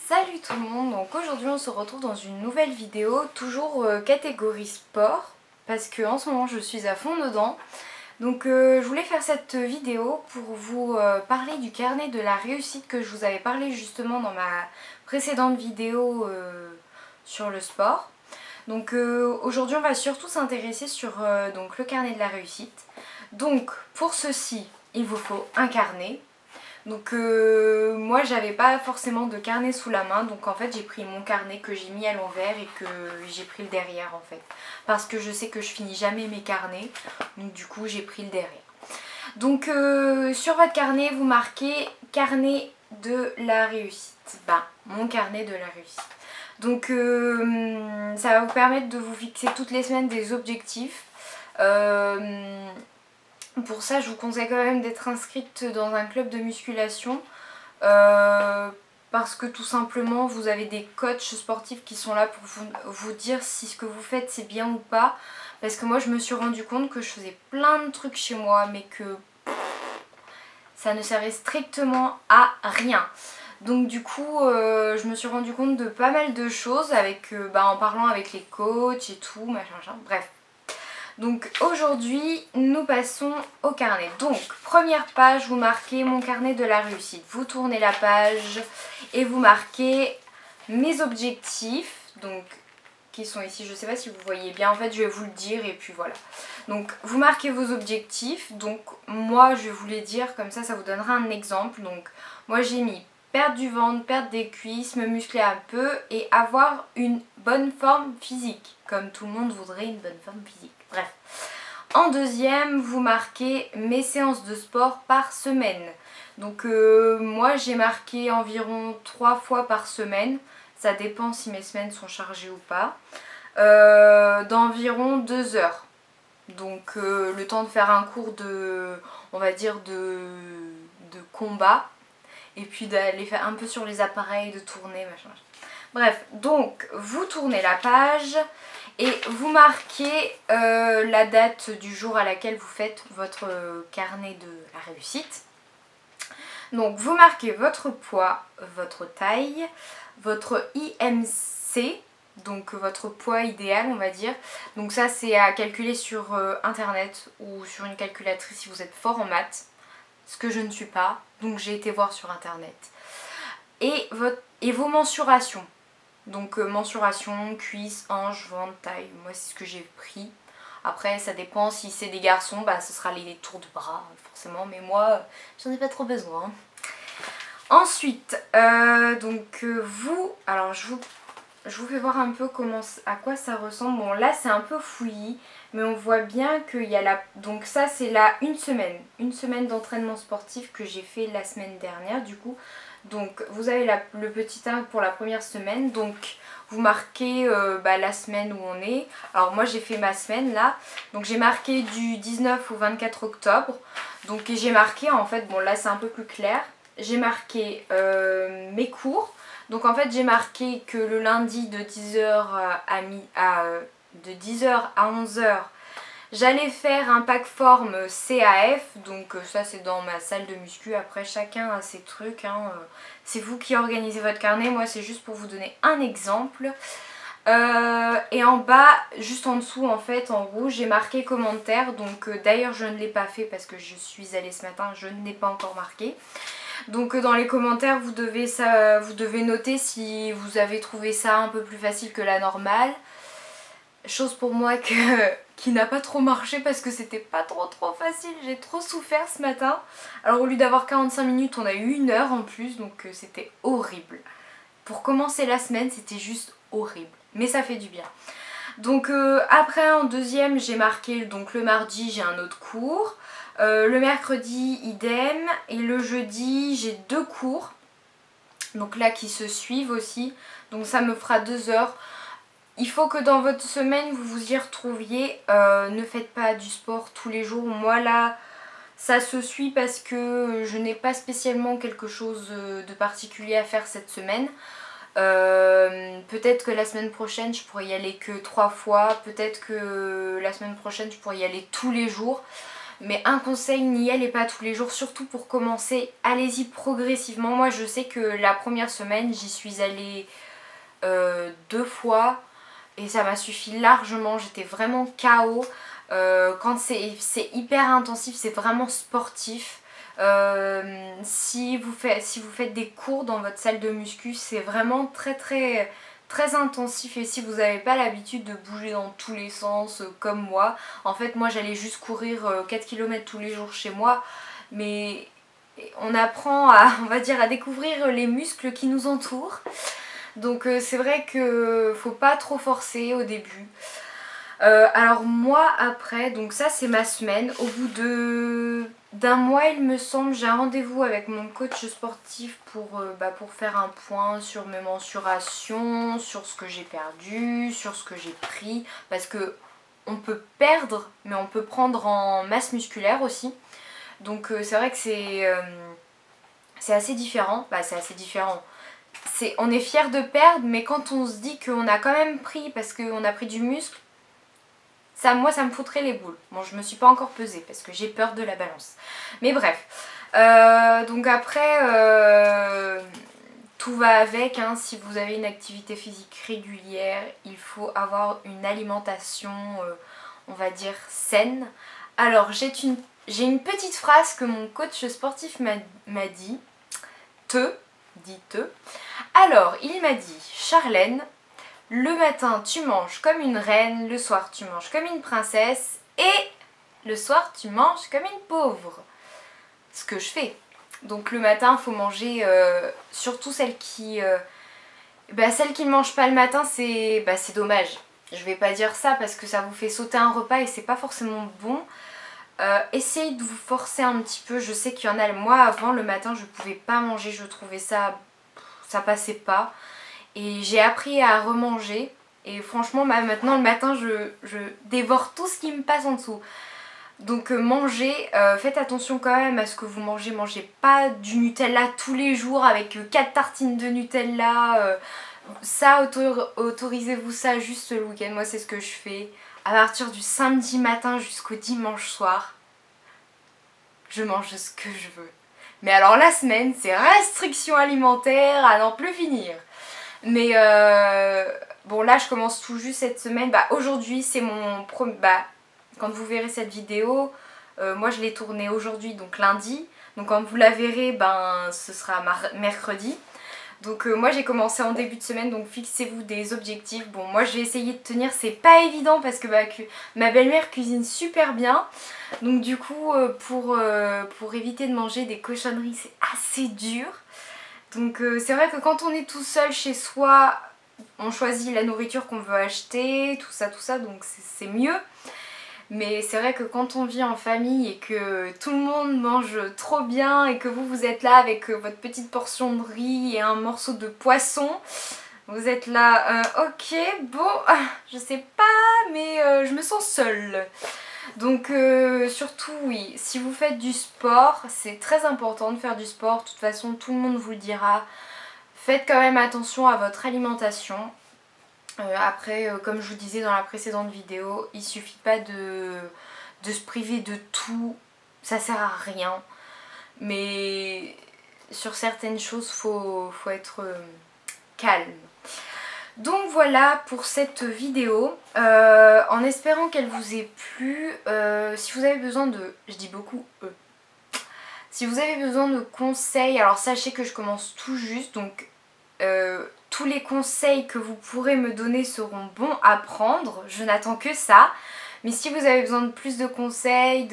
Salut tout le monde, donc aujourd'hui on se retrouve dans une nouvelle vidéo, toujours catégorie sport, parce que en ce moment je suis à fond dedans. Donc je voulais faire cette vidéo pour vous parler du carnet de la réussite que je vous avais parlé justement dans ma précédente vidéo sur le sport. Donc aujourd'hui on va surtout s'intéresser sur donc, le carnet de la réussite. Donc pour ceci il vous faut un carnet. Donc moi j'avais pas forcément de carnet sous la main, donc en fait j'ai pris mon carnet que j'ai mis à l'envers et que j'ai pris le derrière en fait. Parce que je sais que je finis jamais mes carnets, donc du coup j'ai pris le derrière. Donc sur votre carnet vous marquez carnet de la réussite. Mon carnet de la réussite. Donc ça va vous permettre de vous fixer toutes les semaines des objectifs. Pour ça, je vous conseille quand même d'être inscrite dans un club de musculation parce que tout simplement, vous avez des coachs sportifs qui sont là pour vous dire si ce que vous faites c'est bien ou pas. Parce que moi, je me suis rendu compte que je faisais plein de trucs chez moi, mais que ça ne servait strictement à rien. Donc du coup, je me suis rendu compte de pas mal de choses en parlant avec les coachs et tout, machin, bref. Donc aujourd'hui, nous passons au carnet. Donc, première page, vous marquez mon carnet de la réussite. Vous tournez la page et vous marquez mes objectifs, donc qui sont ici. Je ne sais pas si vous voyez bien, en fait je vais vous le dire et puis voilà. Donc vous marquez vos objectifs, donc moi je vais vous les dire, comme ça vous donnera un exemple. Donc moi j'ai mis perdre du ventre, perdre des cuisses, me muscler un peu et avoir une bonne forme physique. Comme tout le monde voudrait une bonne forme physique. Bref. En deuxième, vous marquez mes séances de sport par semaine. Donc moi j'ai marqué environ 3 fois par semaine. Ça dépend si mes semaines sont chargées ou pas. D'environ 2 heures. Donc le temps de faire un cours de, on va dire, de combat. Et puis d'aller faire un peu sur les appareils, de tourner, machin. Bref, donc vous tournez la page et vous marquez la date du jour à laquelle vous faites votre carnet de la réussite. Donc vous marquez votre poids, votre taille, votre IMC, donc votre poids idéal on va dire. Donc ça c'est à calculer sur internet ou sur une calculatrice si vous êtes fort en maths, ce que je ne suis pas, donc j'ai été voir sur internet. Et vos mensurations. Donc mensuration, cuisse, hanche, ventre, taille, moi c'est ce que j'ai pris. Après ça dépend, si c'est des garçons, ce sera les tours de bras forcément, mais moi j'en ai pas trop besoin. Ensuite, alors je vous fais voir un peu à quoi ça ressemble. Bon là c'est un peu fouillis, mais on voit bien qu'il y a donc ça c'est là une semaine d'entraînement sportif que j'ai fait la semaine dernière du coup. Donc vous avez le petit 1 pour la première semaine, donc vous marquez la semaine où on est. Alors moi j'ai fait ma semaine là, donc j'ai marqué du 19 au 24 octobre. Donc j'ai marqué en fait, bon là c'est un peu plus clair, j'ai marqué mes cours. Donc en fait j'ai marqué que le lundi de 10h de 10h à 11h j'allais faire un pack forme CAF, donc ça c'est dans ma salle de muscu, après chacun a ses trucs, hein. C'est vous qui organisez votre carnet, moi c'est juste pour vous donner un exemple. Et en bas, juste en dessous en fait, en rouge, j'ai marqué commentaire, donc d'ailleurs je ne l'ai pas fait parce que je suis allée ce matin, je ne l'ai pas encore marqué. Donc dans les commentaires vous devez noter si vous avez trouvé ça un peu plus facile que la normale. Chose pour moi qui n'a pas trop marché parce que c'était pas trop facile, j'ai trop souffert ce matin. Alors au lieu d'avoir 45 minutes on a eu 1 heure en plus, donc c'était horrible. Pour commencer la semaine c'était juste horrible, mais ça fait du bien. Donc après en deuxième j'ai marqué, donc le mardi j'ai un autre cours, le mercredi idem, et le jeudi j'ai 2 cours, donc là qui se suivent aussi, donc ça me fera 2 heures. Il faut que dans votre semaine vous vous y retrouviez, ne faites pas du sport tous les jours. Moi là ça se suit parce que je n'ai pas spécialement quelque chose de particulier à faire cette semaine. Peut-être que la semaine prochaine je pourrais y aller que 3 fois, peut-être que la semaine prochaine je pourrais y aller tous les jours. Mais un conseil, n'y allez pas tous les jours, surtout pour commencer, allez-y progressivement. Moi je sais que la première semaine j'y suis allée 2 fois et ça m'a suffi largement, j'étais vraiment KO. Quand c'est hyper intensif, c'est vraiment sportif. Si vous faites des cours dans votre salle de muscu, c'est vraiment très intensif. Et si vous n'avez pas l'habitude de bouger dans tous les sens comme moi, en fait moi j'allais juste courir 4 km tous les jours chez moi, mais on apprend à, on va dire, à découvrir les muscles qui nous entourent. Donc c'est vrai que faut pas trop forcer au début. Alors moi après, donc ça c'est ma semaine. Au bout d'un mois il me semble, j'ai un rendez-vous avec mon coach sportif pour faire un point sur mes mensurations, sur ce que j'ai perdu, sur ce que j'ai pris. Parce que on peut perdre, mais on peut prendre en masse musculaire aussi. Donc c'est vrai que c'est assez différent. Bah c'est assez différent. On est fier de perdre, mais quand on se dit qu'on a quand même pris parce qu'on a pris du muscle, moi ça me foutrait les boules. Bon, je me suis pas encore pesée parce que j'ai peur de la balance. Mais bref. Donc après, tout va avec. Hein. Si vous avez une activité physique régulière, il faut avoir une alimentation, on va dire, saine. Alors j'ai une petite phrase que mon coach sportif m'a dit. Alors, il m'a dit, Charlène, le matin tu manges comme une reine, le soir tu manges comme une princesse et le soir tu manges comme une pauvre. Ce que je fais. Donc le matin, il faut manger, surtout celles qui ne mangent pas le matin, c'est dommage. Je vais pas dire ça parce que ça vous fait sauter un repas et c'est pas forcément bon. Essayez de vous forcer un petit peu. Je sais qu'il y en a, moi avant le matin je pouvais pas manger, je trouvais ça passait pas. Et j'ai appris à remanger. Et franchement maintenant le matin je dévore tout ce qui me passe en dessous. Donc mangez, faites attention quand même à ce que vous mangez. Mangez pas du Nutella tous les jours avec 4 tartines de Nutella. Ça, autorisez-vous ça juste le week-end. Moi c'est ce que je fais. À partir du samedi matin jusqu'au dimanche soir, je mange ce que je veux. Mais alors la semaine, c'est restriction alimentaire à n'en plus finir. Mais bon là je commence tout juste cette semaine. Aujourd'hui c'est mon premier... quand vous verrez cette vidéo, moi je l'ai tournée aujourd'hui, donc lundi. Donc quand vous la verrez, ce sera mercredi. Donc moi j'ai commencé en début de semaine, donc fixez-vous des objectifs. Bon moi je vais essayer de tenir, c'est pas évident parce que ma belle-mère cuisine super bien. Donc du coup pour éviter de manger des cochonneries c'est assez dur. Donc c'est vrai que quand on est tout seul chez soi, on choisit la nourriture qu'on veut acheter, tout ça, donc c'est mieux. Mais c'est vrai que quand on vit en famille et que tout le monde mange trop bien et que vous êtes là avec votre petite portion de riz et un morceau de poisson, vous êtes là, ok, bon, je sais pas, mais je me sens seule. Donc surtout oui, si vous faites du sport, c'est très important de faire du sport, de toute façon tout le monde vous le dira. Faites quand même attention à votre alimentation. Après, comme je vous disais dans la précédente vidéo, il suffit pas de se priver de tout, ça sert à rien. Mais sur certaines choses, faut être calme. Donc voilà pour cette vidéo, en espérant qu'elle vous ait plu. Si vous avez besoin de, je dis beaucoup si vous avez besoin de conseils, alors sachez que je commence tout juste, donc tous les conseils que vous pourrez me donner seront bons à prendre, je n'attends que ça. Mais si vous avez besoin de plus de conseils,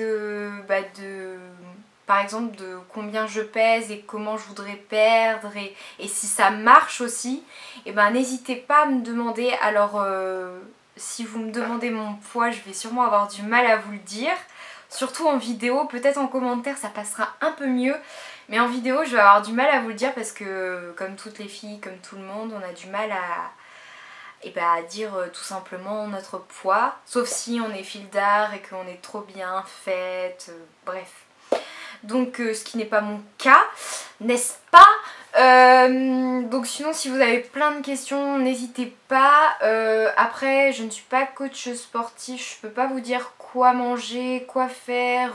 par exemple de combien je pèse et comment je voudrais perdre et si ça marche aussi, n'hésitez pas à me demander. Alors si vous me demandez mon poids, je vais sûrement avoir du mal à vous le dire. Surtout en vidéo, peut-être en commentaire ça passera un peu mieux. Mais en vidéo je vais avoir du mal à vous le dire parce que comme toutes les filles, comme tout le monde, on a du mal à dire tout simplement notre poids. Sauf si on est fille d'art et qu'on est trop bien faite, bref. Donc ce qui n'est pas mon cas, n'est-ce pas? Donc sinon si vous avez plein de questions, n'hésitez pas. Après je ne suis pas coach sportif, je peux pas vous dire quoi manger, quoi faire.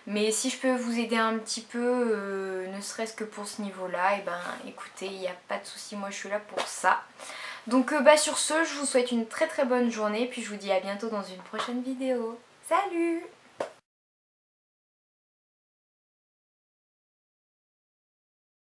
Mais si je peux vous aider un petit peu, ne serait-ce que pour ce niveau-là, et ben écoutez, il n'y a pas de souci, moi je suis là pour ça. Donc sur ce, je vous souhaite une très très bonne journée, puis je vous dis à bientôt dans une prochaine vidéo. Salut!